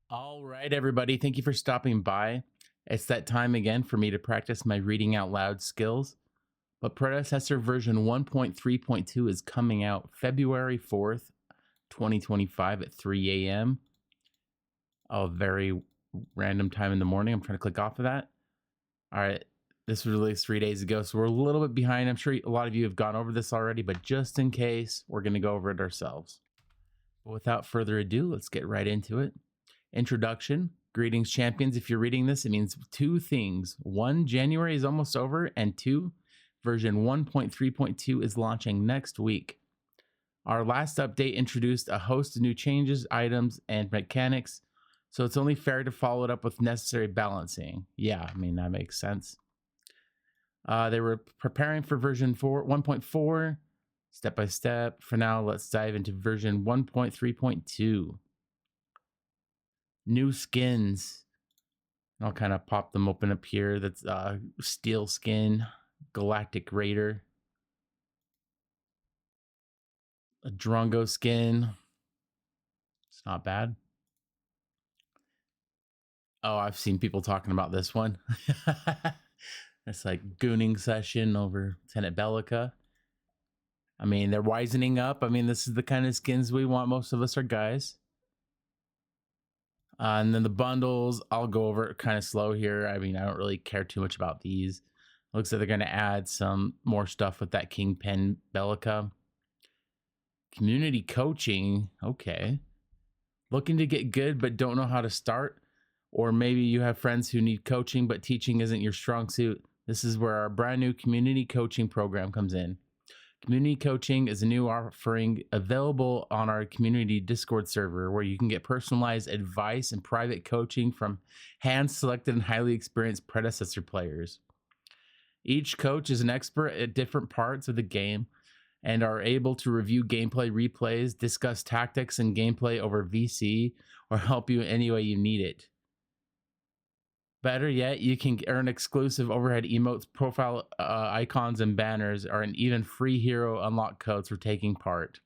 All right, everybody. Thank you for stopping by. It's that time again for me to practice my reading out loud skills. But Predecessor version 1.3.2 is coming out February 4th, 2025 at 3 a.m. A very random time in the morning. I'm trying to click off of that. All right. This was released 3 days ago, so we're a little bit behind. I'm sure a lot of you have gone over this already, but just in case, we're going to go over it ourselves. But without further ado, let's get right into it. Introduction. Greetings, champions. If you're reading this, it means two things. One, January is almost over, and two, version 1.3.2 is launching next week. Our last update introduced a host of new changes, items, and mechanics, so it's only fair to follow it up with necessary balancing. Yeah, I mean, that makes sense. They were preparing for version 1.4, step by step. For now, let's dive into version 1.3.2. New skins. I'll kind of pop them open up here. That's Steel Skin, Galactic Raider, a Drongo skin. It's not bad. Oh, I've seen people talking about this one. It's like gooning session over Lieutenant Bellica. I mean, they're wisening up. I mean, this is the kind of skins we want. Most of us are guys. And then the bundles, I'll go over it kind of slow here. I mean, I don't really care too much about these. Looks like they're going to add some more stuff with that Kingpin Bellica. Community coaching. Okay. Looking to get good but don't know how to start? Or maybe you have friends who need coaching but teaching isn't your strong suit. This is where our brand new community coaching program comes in. Community coaching is a new offering available on our community Discord server where you can get personalized advice and private coaching from hand-selected and highly experienced predecessor players. Each coach is an expert at different parts of the game and are able to review gameplay replays, discuss tactics and gameplay over VC, or help you any way you need it. Better yet, you can earn exclusive overhead emotes, profile icons, and banners, or an even free hero unlock codes for taking part.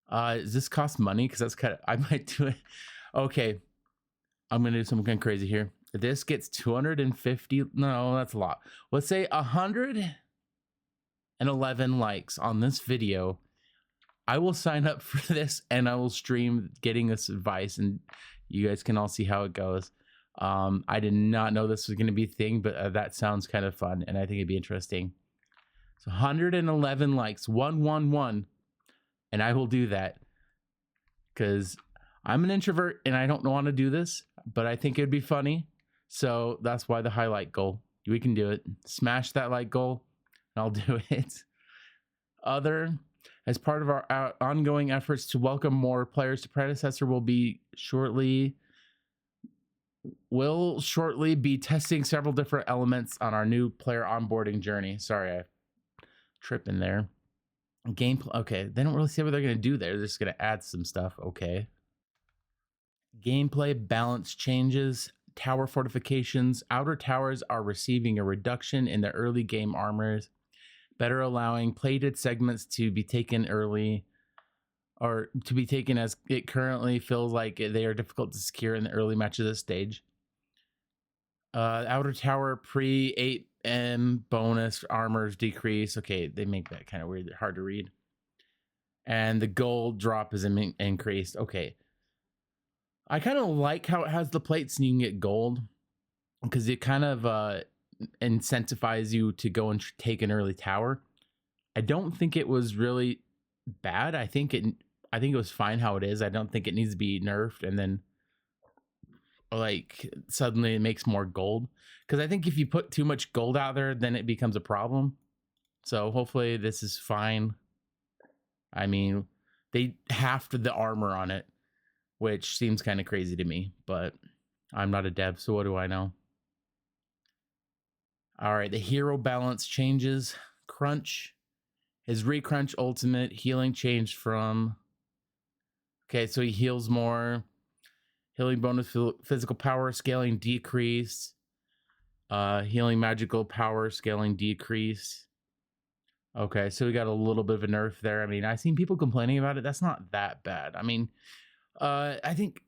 Does this cost money? Because that's kind of, I might do it. Okay, I'm gonna do something crazy here. This gets 250. No, that's a lot. Let's say 111 likes on this video. I will sign up for this and I will stream getting this advice, and you guys can all see how it goes. I did not know this was going to be a thing, but that sounds kind of fun, and I think it'd be interesting. So 111 likes, 111, and I will do that because I'm an introvert and I don't want to do this, but I think it'd be funny. So that's why the highlight goal. We can do it. Smash that like goal, and I'll do it. As part of our ongoing efforts to welcome more players to Predecessor, we'll shortly be testing several different elements on our new player onboarding journey. Sorry, I tripped in there. Gameplay. Okay, they don't really say what they're going to do there. They're just going to add some stuff. Okay. Gameplay balance changes. Tower fortifications. Outer towers are receiving a reduction in the early game armors, better allowing plated segments to be taken early, or to be taken as it currently feels like they are difficult to secure in the early matches of this stage. Outer tower pre 8M bonus armors decrease. Okay, they make that kind of weird, hard to read. And the gold drop is increased. Okay. I kind of like how it has the plates and you can get gold because it kind of incentivizes you to go and take an early tower. I don't think it was really bad. I think it was fine how it is. I don't think it needs to be nerfed and then like suddenly it makes more gold, because I think if you put too much gold out there then it becomes a problem. So hopefully this is fine. I mean, they halved the armor on it, which seems kind of crazy to me, but I'm not a dev, so what do I know? All right, the hero balance changes. Crunch. His recrunch ultimate healing changed from, okay, so he heals more. Healing bonus physical power scaling decreased. Healing magical power scaling decreased. Okay, so we got a little bit of a nerf there. I mean, I've seen people complaining about it. That's not that bad. I mean, I think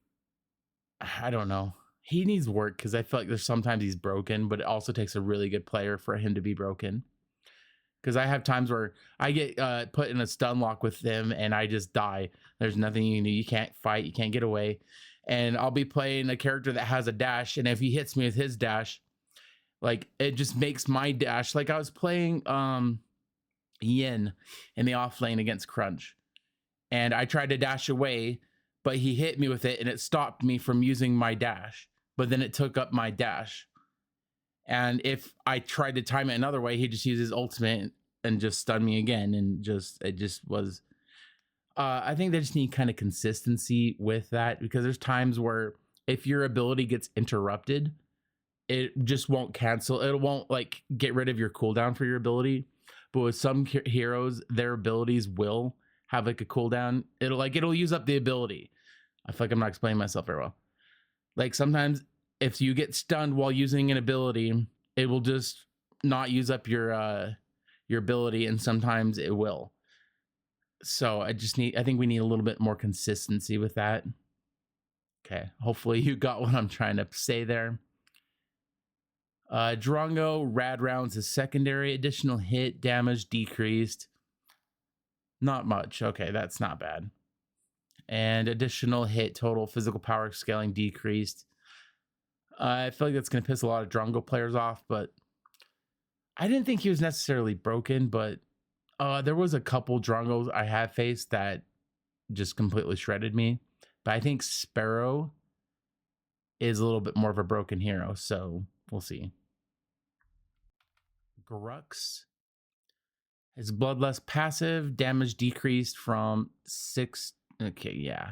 I don't know. He needs work because I feel like there's sometimes he's broken, but it also takes a really good player for him to be broken. Because I have times where I get put in a stun lock with them and I just die. There's nothing you can do. You can't fight. You can't get away. And I'll be playing a character that has a dash, and if he hits me with his dash, like it just makes my dash. Like I was playing Yin in the off lane against Crunch, and I tried to dash away, but he hit me with it, and it stopped me from using my dash. But then it took up my dash. And if I tried to time it another way, he just uses ultimate and just stun me again. And it just was, I think they just need kind of consistency with that, because there's times where if your ability gets interrupted, it just won't cancel. It won't like get rid of your cooldown for your ability. But with some heroes, their abilities will have like a cooldown. It'll use up the ability. I feel like I'm not explaining myself very well. Like sometimes if you get stunned while using an ability, it will just not use up your ability, and sometimes it will. So I think we need a little bit more consistency with that. Okay, hopefully you got what I'm trying to say there. Drongo, rad rounds is secondary, additional hit damage decreased. Not much. Okay, that's not bad. And additional hit total physical power scaling decreased. I feel like that's going to piss a lot of Drongo players off, but I didn't think he was necessarily broken, but there was a couple Drongos I have faced that just completely shredded me. But I think Sparrow is a little bit more of a broken hero, so we'll see. Grux. His Bloodlust passive damage decreased from 6. Okay, yeah.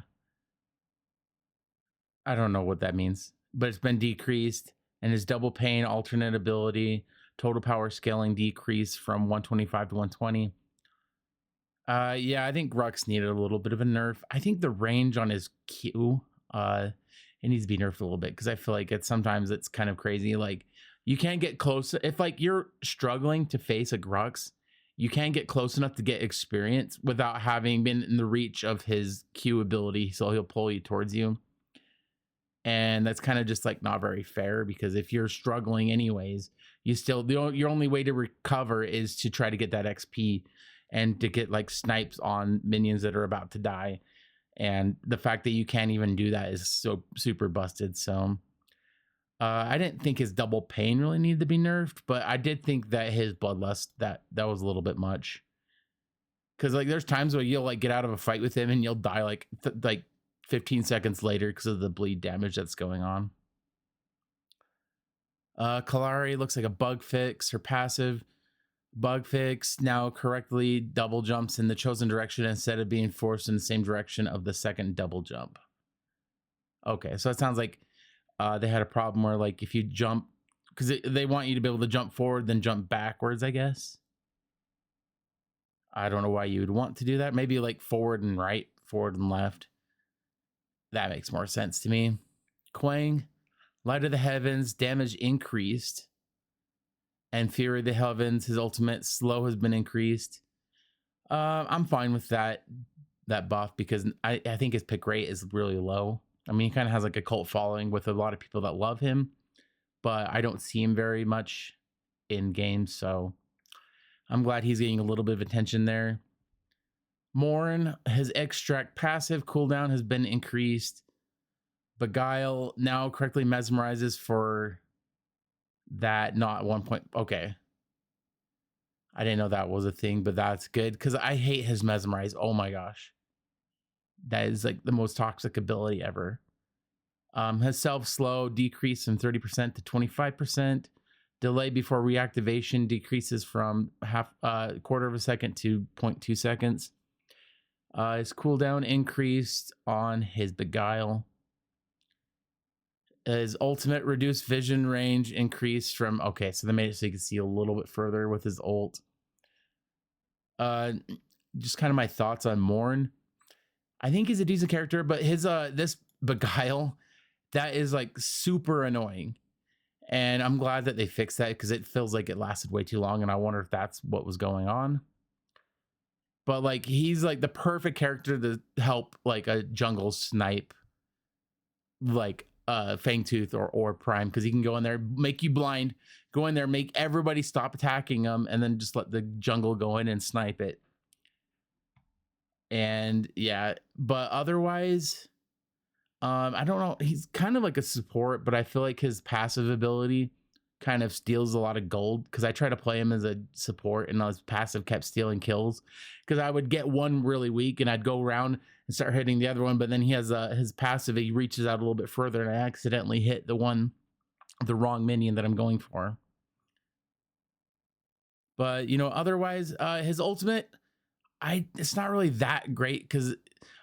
I don't know what that means, but it's been decreased. And his double pain alternate ability, total power scaling decreased from 125 to 120. Yeah, I think Grux needed a little bit of a nerf. I think the range on his Q, it needs to be nerfed a little bit, because I feel like sometimes it's kind of crazy. Like you can't get close. If like you're struggling to face a Grux, you can't get close enough to get experience without having been in the reach of his Q ability. So he'll pull you towards you. And that's kind of just like not very fair, because if you're struggling anyways, your only way to recover is to try to get that XP and to get like snipes on minions that are about to die. And the fact that you can't even do that is so super busted. So I didn't think his double pain really needed to be nerfed, but I did think that his bloodlust, that was a little bit much. Because like there's times where you'll like get out of a fight with him and you'll die like 15 seconds later because of the bleed damage that's going on. Kalari looks like a bug fix. Her passive bug fix now correctly double jumps in the chosen direction instead of being forced in the same direction of the second double jump. Okay, so it sounds like they had a problem where like if you jump, because they want you to be able to jump forward then jump backwards, I guess. I don't know why you would want to do that. Maybe like forward and right, forward and left. That makes more sense to me. Quang, Light of the Heavens, damage increased. And Fury of the Heavens, his ultimate slow has been increased. I'm fine with that buff, because I think his pick rate is really low. I mean, he kind of has like a cult following with a lot of people that love him, but I don't see him very much in games, so I'm glad he's getting a little bit of attention there. Morn, his extract passive cooldown has been increased. Beguile now correctly mesmerizes for that, not 1 point. Okay. I didn't know that was a thing, but that's good, because I hate his mesmerize. Oh my gosh. That is like the most toxic ability ever. His self slow decreased from 30% to 25%. Delay before reactivation decreases from quarter of a second to 0.2 seconds. His cooldown increased on his Beguile. His ultimate reduced vision range increased from, okay, so they made it so you can see a little bit further with his ult. Just kind of my thoughts on Morn. I think he's a decent character, but his this Beguile, that is like super annoying. And I'm glad that they fixed that, because it feels like it lasted way too long, and I wonder if that's what was going on. But like he's like the perfect character to help like a jungle snipe like Fangtooth or Prime, because he can go in there, make you blind, go in there, make everybody stop attacking him, and then just let the jungle go in and snipe it. And yeah, but otherwise, I don't know. He's kind of like a support, but I feel like his passive ability kind of steals a lot of gold, because I try to play him as a support and his passive kept stealing kills, because I would get one really weak and I'd go around and start hitting the other one, but then he has his passive, he reaches out a little bit further and I accidentally hit the wrong minion that I'm going for. But you know, otherwise, his ultimate, it's not really that great, because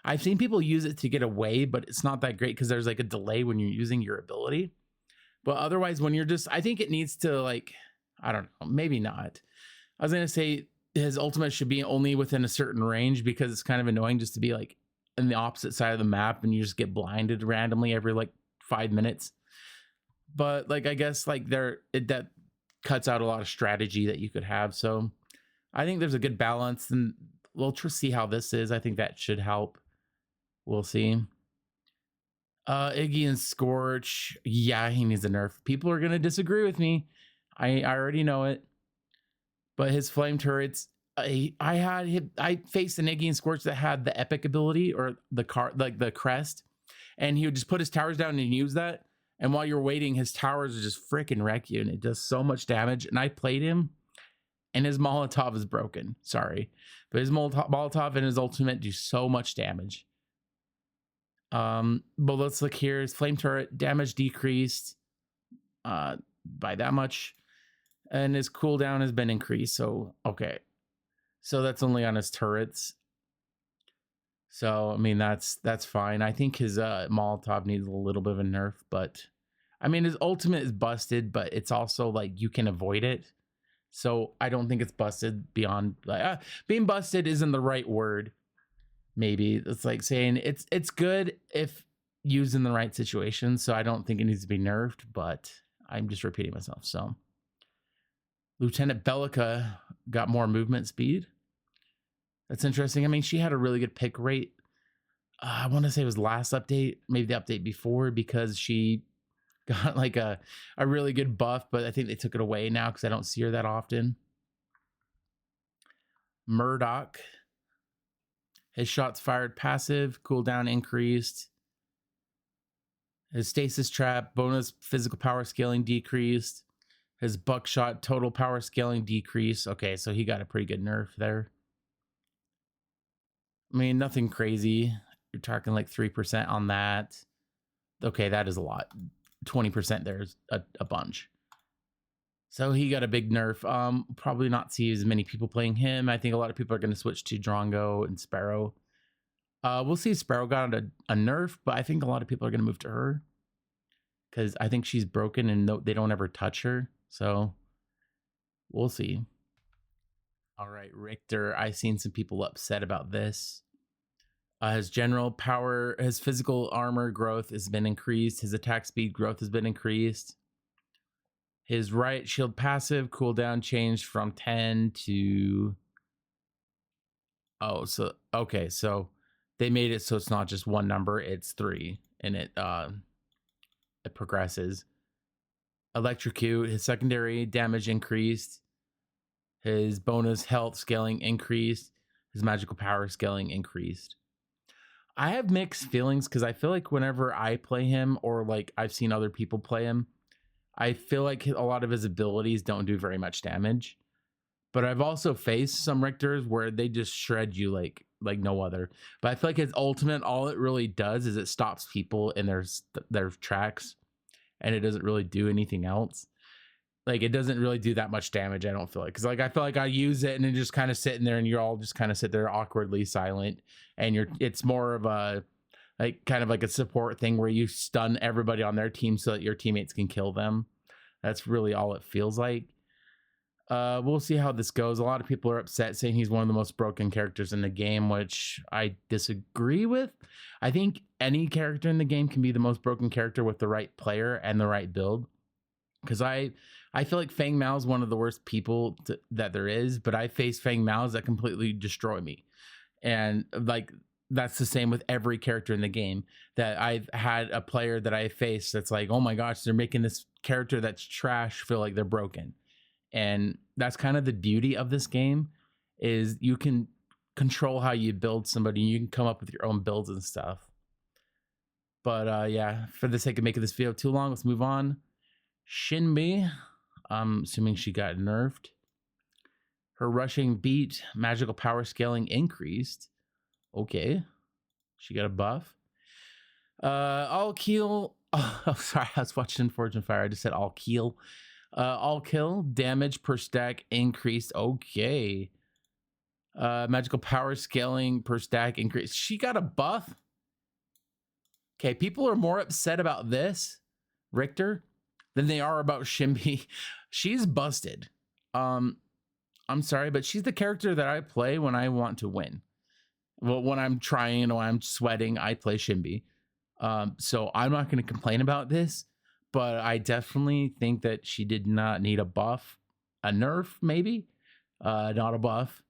I've seen people use it to get away, but it's not that great because there's like a delay when you're using your ability. But otherwise, when you're just, I think it needs to, like, I don't know, maybe not. I was gonna say his ultimate should be only within a certain range, because it's kind of annoying just to be like in the opposite side of the map and you just get blinded randomly every like 5 minutes. But like, I guess like that cuts out a lot of strategy that you could have. So I think there's a good balance, and we'll see how this is. I think that should help. We'll see. Iggy and Scorch, yeah, he needs a nerf. People are gonna disagree with me. I already know it. But his flame turrets, I faced an Iggy and Scorch that had the epic ability, or like the crest, and he would just put his towers down and use that. And while you're waiting, his towers would just freaking wreck you, and it does so much damage. And I played him, and his Molotov is broken. Sorry, but his Molotov and his ultimate do so much damage. But let's look here. His flame turret damage decreased by that much, and his cooldown has been increased. So okay, so that's only on his turrets. So I mean, that's fine. I think his Molotov needs a little bit of a nerf, but I mean, his ultimate is busted, but it's also like you can avoid it. So I don't think it's busted beyond like being busted isn't the right word. Maybe it's like saying it's good if used in the right situation. So I don't think it needs to be nerfed, but I'm just repeating myself. So Lieutenant Bellica got more movement speed. That's interesting. I mean, she had a really good pick rate. I want to say it was last update, maybe the update before, because she got like a really good buff, but I think they took it away now because I don't see her that often. Murdoch. His shots fired passive, cooldown increased. His stasis trap, bonus physical power scaling decreased. His buckshot total power scaling decreased. Okay, so he got a pretty good nerf there. I mean, nothing crazy. You're talking like 3% on that. Okay, that is a lot. 20% there's a bunch. So he got a big nerf. Probably not see as many people playing him. I think a lot of people are going to switch to Drongo and Sparrow. We'll see if Sparrow got a nerf, but I think a lot of people are going to move to her, because I think she's broken and they don't ever touch her. So we'll see. All right, Richter. I've seen some people upset about this. His general power, his physical armor growth has been increased. His attack speed growth has been increased. His right shield passive cooldown changed from 10 to... Oh, so, okay, so they made it so it's not just one number, it's 3, and it progresses. Electrocute, his secondary damage increased. His bonus health scaling increased. His magical power scaling increased. I have mixed feelings, because I feel like whenever I play him, or like I've seen other people play him, I feel like a lot of his abilities don't do very much damage. But I've also faced some Richters where they just shred you like no other. But I feel like his ultimate, all it really does is it stops people in their tracks, and it doesn't really do anything else. Like, it doesn't really do that much damage, I don't feel like. Because like I feel like I use it and then just kind of sitting there, and you're all just kind of sit there awkwardly silent, and it's more of a like kind of like a support thing where you stun everybody on their team so that your teammates can kill them. That's really all it feels like. We'll see how this goes. A lot of people are upset, saying he's one of the most broken characters in the game, which I disagree with. I think any character in the game can be the most broken character with the right player and the right build. Because I feel like Fang Mao is one of the worst people that there is, but I face Fang Maos that completely destroy me. And like that's the same with every character in the game. That I've had a player that I faced that's like, oh my gosh, they're making this character that's trash feel like they're broken. And that's kind of the beauty of this game, is you can control how you build somebody. You can come up with your own builds and stuff. But yeah, for the sake of making this video too long, let's move on. Shinbi, I'm assuming she got nerfed. Her rushing beat, magical power scaling increased. Okay, she got a buff. All kill. Oh, sorry, I was watching Fortune Fire. I just said all kill. All kill damage per stack increased. Okay. Magical power scaling per stack increased. She got a buff. Okay, people are more upset about this, Richter, than they are about Shinbi. She's busted. I'm sorry, but she's the character that I play when I want to win. Well, when I'm trying or I'm sweating, I play Shinbi. So I'm not going to complain about this, but I definitely think that she did not need a buff. A nerf, maybe? Not a buff.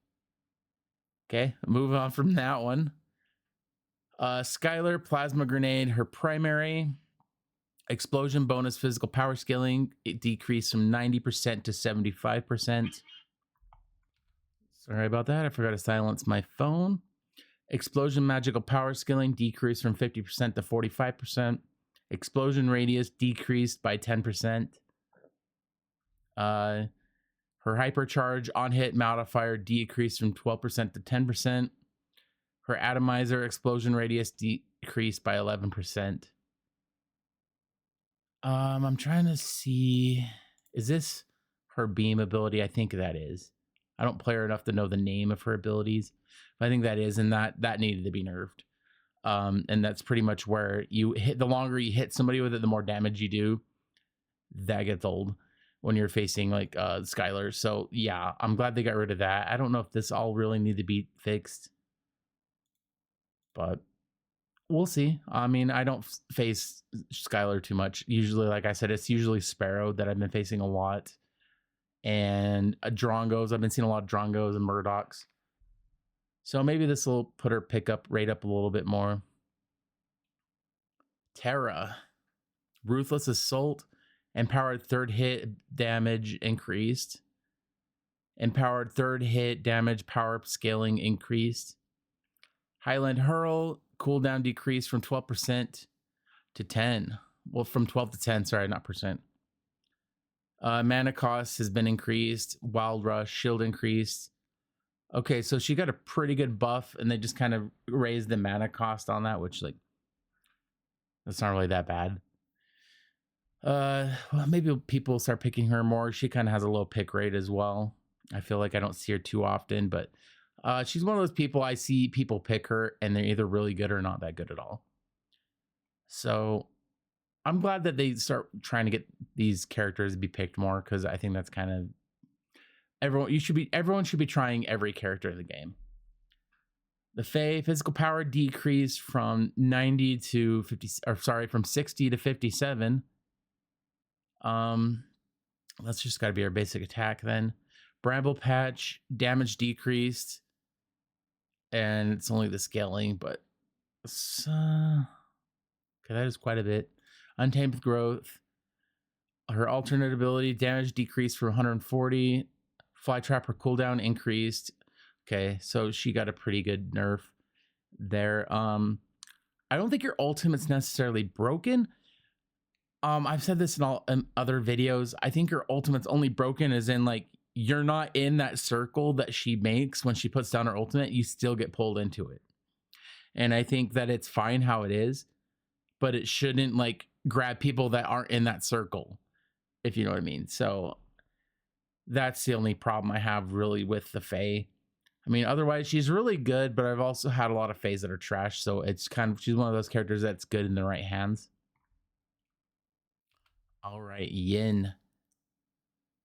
Okay, moving on from that one. Skylar, plasma grenade, her primary. Explosion bonus physical power scaling, it decreased from 90% to 75%. Sorry about that, I forgot to silence my phone. Explosion magical power scaling decreased from 50% to 45%. Explosion radius decreased by 10%. Her hypercharge on hit modifier decreased from 12% to 10%. Her atomizer explosion radius decreased by 11%. I'm trying to see, is this her beam ability? I think that is. I don't play her enough to know the name of her abilities, but I think that is, and that needed to be nerfed. And that's pretty much where you hit, the longer you hit somebody with it, the more damage you do. That gets old when you're facing like Skylar. So yeah, I'm glad they got rid of that. I don't know if this all really need to be fixed, but we'll see. I mean, I don't face Skylar too much. Usually, like I said, it's usually Sparrow that I've been facing a lot. And Drongos. I've been seeing a lot of Drongos and Murdochs. So maybe this will put her pickup rate up a little bit more. Terra. Ruthless Assault. Empowered third hit damage increased. Empowered third hit damage power scaling increased. Highland Hurl. Cooldown decreased from 12% to 10. Well, from 12 to 10, sorry, not percent. Mana cost has been increased. Wild Rush, shield increased. Okay, so she got a pretty good buff, and they just kind of raised the mana cost on that, which, like, that's not really that bad. Well, maybe people start picking her more. She kind of has a low pick rate as well. I feel like I don't see her too often, but she's one of those people I see people pick her, and they're either really good or not that good at all. So I'm glad that they start trying to get these characters to be picked more, because I think that's kind of everyone should be trying every character in the game. The Fae physical power decreased from 90 to 50, or sorry, from 60 to 57. That's just got to be our basic attack then. Bramble Patch damage decreased, and it's only the scaling, but okay, that is quite a bit. Untamed Growth. Her alternate ability damage decreased from 140. Fly Trapper cooldown increased. Okay, so she got a pretty good nerf there. I don't think your ultimate's necessarily broken. I've said this in all other videos. I think your ultimate's only broken as in, like, you're not in that circle that she makes when she puts down her ultimate. You still get pulled into it. And I think that it's fine how it is, but it shouldn't, like, grab people that aren't in that circle, if you know what I mean. So that's the only problem I have really with the Fae. I mean, otherwise she's really good, but I've also had a lot of Faes that are trash. So it's kind of, she's one of those characters that's good in the right hands. All right, Yin.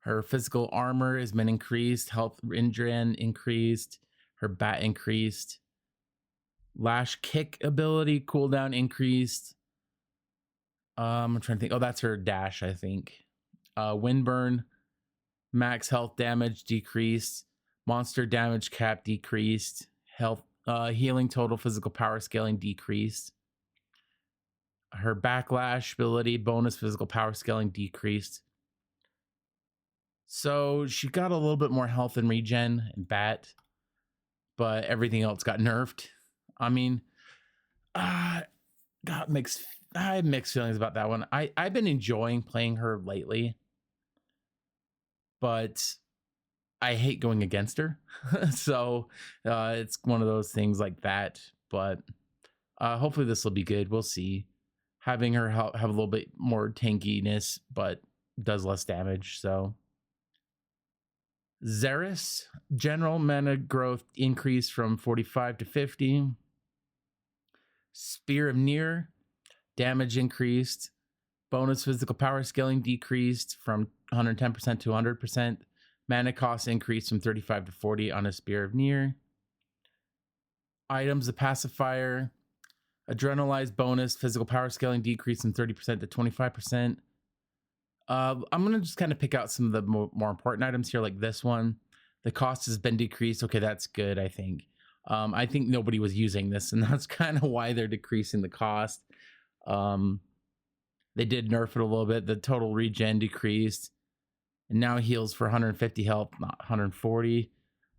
Her physical armor has been increased. Health regen increased. Her bat increased. Lash kick ability cooldown increased. I'm trying to think. Oh, that's her dash, I think. Windburn. Max health damage decreased. Monster damage cap decreased. Health Healing total physical power scaling decreased. Her backlash ability bonus physical power scaling decreased. So she got a little bit more health and regen and bat, but everything else got nerfed. I mean, I have mixed feelings about that one. I've been enjoying playing her lately, but I hate going against her. So it's one of those things like that. But hopefully this will be good. We'll see. Having her have a little bit more tankiness, but does less damage. So Xeris, general mana growth increased from 45 to 50. Spear of Near, damage increased. Bonus physical power scaling decreased from 110% to 100%. Mana cost increased from 35 to 40 on a Spear of Near. Items, the pacifier. Adrenalized bonus physical power scaling decreased from 30% to 25%. I'm going to just kind of pick out some of the more important items here, like this one. The cost has been decreased. Okay, that's good, I think. I think nobody was using this, and that's kind of why they're decreasing the cost. They did nerf it a little bit. The total regen decreased. And now heals for 150 health, not 140.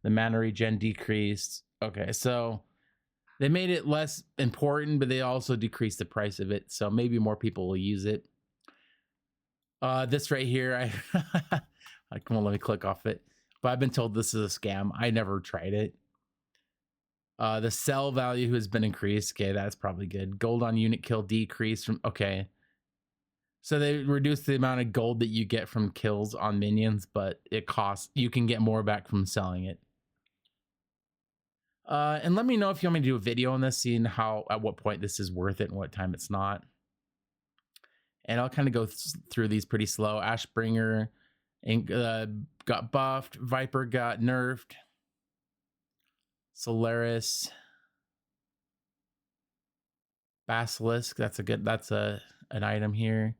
The mana regen decreased. Okay, so they made it less important, but they also decreased the price of it. So maybe more people will use it. This right here, come on, let me click off it. But I've been told this is a scam. I never tried it. The sell value has been increased. Okay, that's probably good. Gold on unit kill decreased from, okay. So they reduced the amount of gold that you get from kills on minions, but it costs, you can get more back from selling it. And let me know if you want me to do a video on this, seeing how, at what point this is worth it and what time it's not. And I'll kind of go through these pretty slow. Ashbringer got buffed. Viper got nerfed. Solaris. Basilisk, that's an item here.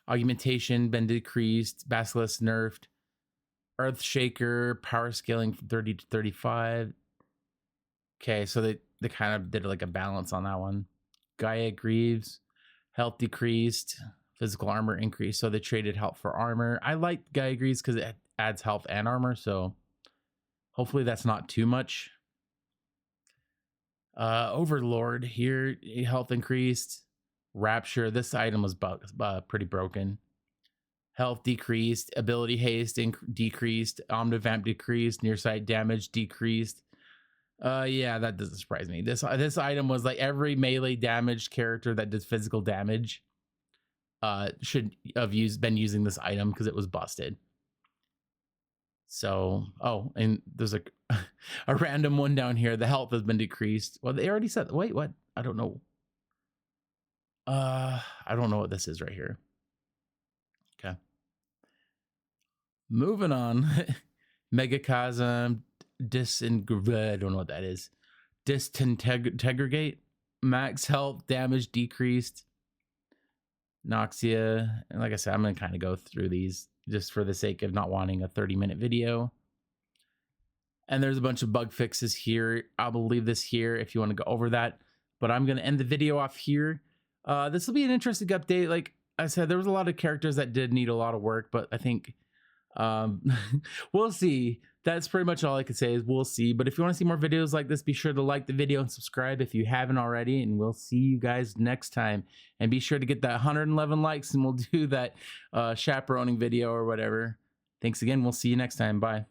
Augmentation been decreased. Basilisk nerfed. Earthshaker power scaling from 30 to 35. Okay, so they kind of did like a balance on that one. Gaia Greaves, health decreased, physical armor increased. So they traded health for armor. I like Gaia Greaves because it adds health and armor. So hopefully that's not too much. Overlord here, health increased. Rapture, this item was pretty broken. Health decreased. Ability haste decreased. Omnivamp decreased. Nearsight damage decreased. Yeah, that doesn't surprise me. This item was like every melee damaged character that does physical damage should have been using this item because it was busted. So, oh, and there's a random one down here. The health has been decreased. Well, they already said, wait, what? I don't know. I don't know what this is right here. Okay. Moving on. Megachasm, I don't know what that is. Disintegrate. Max health damage decreased. Noxia. And like I said, I'm going to kind of go through these just for the sake of not wanting a 30-minute video. And there's a bunch of bug fixes here. I'll leave this here if you want to go over that. But I'm going to end the video off here. This will be an interesting update. Like I said, there was a lot of characters that did need a lot of work, but I think we'll see. That's pretty much all I could say is we'll see. But if you want to see more videos like this, be sure to like the video and subscribe if you haven't already. And we'll see you guys next time. And be sure to get that 111 likes and we'll do that chaperoning video or whatever. Thanks again. We'll see you next time. Bye.